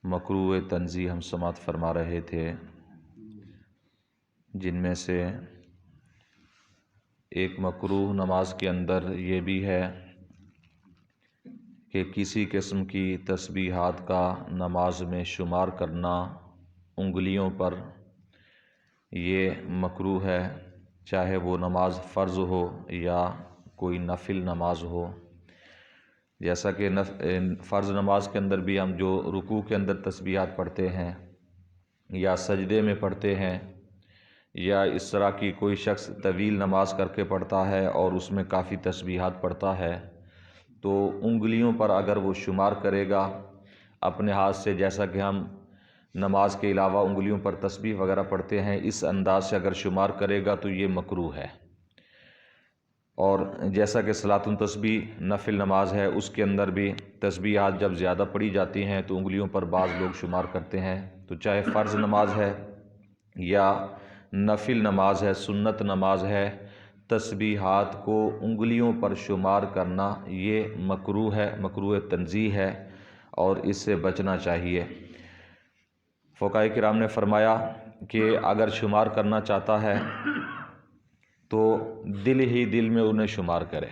مکروہ تنزیہ ہم سماعت فرما رہے تھے، جن میں سے ایک مکروہ نماز کے اندر یہ بھی ہے کہ کسی قسم کی تسبیحات کا نماز میں شمار کرنا انگلیوں پر، یہ مکروہ ہے، چاہے وہ نماز فرض ہو یا کوئی نفل نماز ہو۔ جیسا کہ فرض نماز کے اندر بھی ہم جو رکوع کے اندر تسبیحات پڑھتے ہیں یا سجدے میں پڑھتے ہیں، یا اس طرح کی کوئی شخص طویل نماز کر کے پڑھتا ہے اور اس میں کافی تسبیحات پڑھتا ہے، تو انگلیوں پر اگر وہ شمار کرے گا اپنے ہاتھ سے، جیسا کہ ہم نماز کے علاوہ انگلیوں پر تسبیح وغیرہ پڑھتے ہیں، اس انداز سے اگر شمار کرے گا تو یہ مکروہ ہے۔ اور جیسا کہ صلاۃ التسبیح نفل نماز ہے، اس کے اندر بھی تسبیحات جب زیادہ پڑھی جاتی ہیں تو انگلیوں پر بعض لوگ شمار کرتے ہیں، تو چاہے فرض نماز ہے یا نفل نماز ہے، سنت نماز ہے، تسبیحات کو انگلیوں پر شمار کرنا یہ مکروہ ہے، مکروہ تنزیہ ہے، اور اس سے بچنا چاہیے۔ فقہاء کرام نے فرمایا کہ اگر شمار کرنا چاہتا ہے تو دل ہی دل میں انہیں شمار کرے،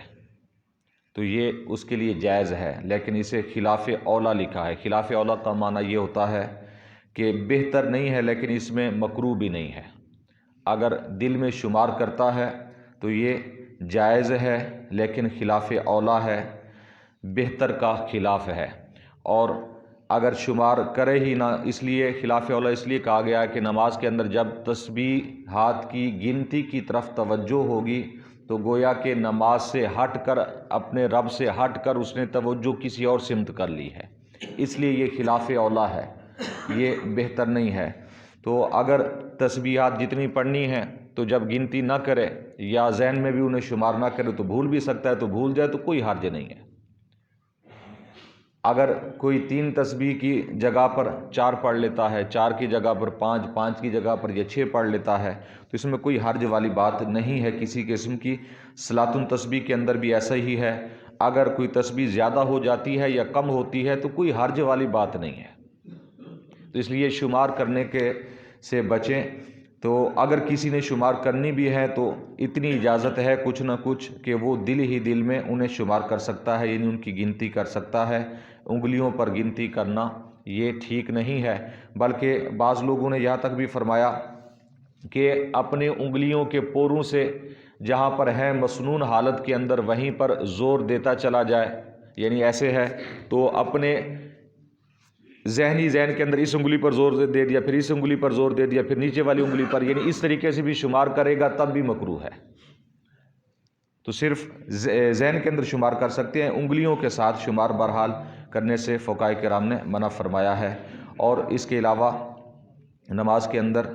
تو یہ اس کے لیے جائز ہے، لیکن اسے خلاف اولیٰ لکھا ہے۔ خلاف اولیٰ کا معنی یہ ہوتا ہے کہ بہتر نہیں ہے لیکن اس میں مکروہ بھی نہیں ہے۔ اگر دل میں شمار کرتا ہے تو یہ جائز ہے لیکن خلاف اولیٰ ہے، بہتر کا خلاف ہے۔ اور اگر شمار کرے ہی نہ، اس لیے خلاف اولیٰ اس لیے کہا گیا ہے کہ نماز کے اندر جب تسبیحات کی گنتی کی طرف توجہ ہوگی تو گویا کہ نماز سے ہٹ کر، اپنے رب سے ہٹ کر اس نے توجہ کسی اور سمت کر لی ہے، اس لیے یہ خلاف اولیٰ ہے، یہ بہتر نہیں ہے۔ تو اگر تسبیحات جتنی پڑھنی ہیں تو جب گنتی نہ کرے یا ذہن میں بھی انہیں شمار نہ کرے تو بھول بھی سکتا ہے، تو بھول جائے تو کوئی حرج نہیں ہے۔ اگر کوئی 3 تسبیح کی جگہ پر 4 پڑھ لیتا ہے، 4 کی جگہ پر 5، 5 کی جگہ پر یہ 6 پڑھ لیتا ہے، تو اس میں کوئی حرج والی بات نہیں ہے کسی قسم کی۔ صلاۃ التسبیح کے اندر بھی ایسا ہی ہے، اگر کوئی تسبیح زیادہ ہو جاتی ہے یا کم ہوتی ہے تو کوئی حرج والی بات نہیں ہے، تو اس لیے شمار کرنے سے بچیں۔ تو اگر کسی نے شمار کرنی بھی ہے تو اتنی اجازت ہے کچھ نہ کچھ کہ وہ دل ہی دل میں انہیں شمار کر سکتا ہے، یعنی ان کی گنتی کر سکتا ہے۔ انگلیوں پر گنتی کرنا یہ ٹھیک نہیں ہے، بلکہ بعض لوگوں نے یہاں تک بھی فرمایا کہ اپنے انگلیوں کے پوروں سے جہاں پر ہے مسنون حالت کے اندر وہیں پر زور دیتا چلا جائے، یعنی ایسے ہے تو اپنے ذہن کے اندر اس انگلی پر زور دے دیا، پھر اس انگلی پر زور دے دیا، پھر نیچے والی انگلی پر، یعنی اس طریقے سے بھی شمار کرے گا تب بھی مکروہ ہے۔ تو صرف ذہن کے اندر شمار کر سکتے ہیں، انگلیوں کے ساتھ شمار بہرحال کرنے سے فقہاء کرام نے منع فرمایا ہے۔ اور اس کے علاوہ نماز کے اندر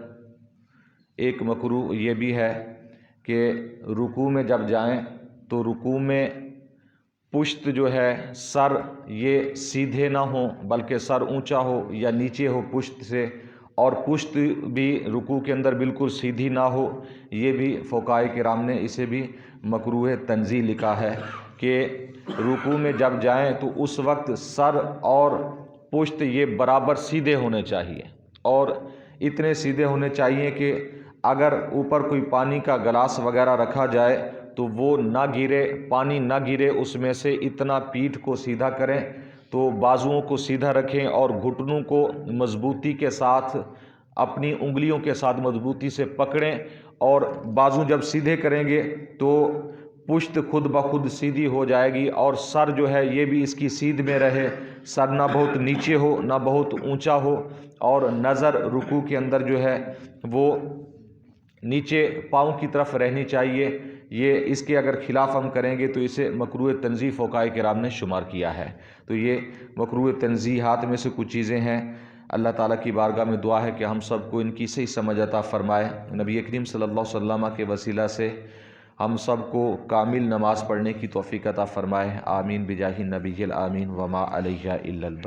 ایک مکروہ یہ بھی ہے کہ رکوع میں جب جائیں تو رکوع میں پشت جو ہے، سر یہ سیدھے نہ ہوں بلکہ سر اونچا ہو یا نیچے ہو پشت سے، اور پشت بھی رکوع کے اندر بالکل سیدھی نہ ہو، یہ بھی فقہاء کرام نے اسے بھی مکروہ تنزیہ لکھا ہے کہ رکوع میں جب جائیں تو اس وقت سر اور پشت یہ برابر سیدھے ہونے چاہیے، اور اتنے سیدھے ہونے چاہیے کہ اگر اوپر کوئی پانی کا گلاس وغیرہ رکھا جائے تو وہ نہ گرے، پانی نہ گرے اس میں سے، اتنا پیٹھ کو سیدھا کریں، تو بازوؤں کو سیدھا رکھیں اور گھٹنوں کو مضبوطی کے ساتھ اپنی انگلیوں کے ساتھ مضبوطی سے پکڑیں، اور بازو جب سیدھے کریں گے تو پشت خود بخود سیدھی ہو جائے گی، اور سر جو ہے یہ بھی اس کی سیدھ میں رہے، سر نہ بہت نیچے ہو نہ بہت اونچا ہو، اور نظر رکوع کے اندر جو ہے وہ نیچے پاؤں کی طرف رہنی چاہیے۔ یہ اس کے اگر خلاف ہم کریں گے تو اسے مکروہ تنزیہ فقہاء کرام نے شمار کیا ہے۔ تو یہ مکروہ تنزیہات میں سے کچھ چیزیں ہیں۔ اللہ تعالیٰ کی بارگاہ میں دعا ہے کہ ہم سب کو ان کی صحیح سمجھ عطا فرمائے، نبی کریم صلی اللہ علیہ وسلم کے وسیلہ سے ہم سب کو کامل نماز پڑھنے کی توفیق عطا فرمائے، آمین بجاہ النبی الآمین، وما علیہ الا البلاغ۔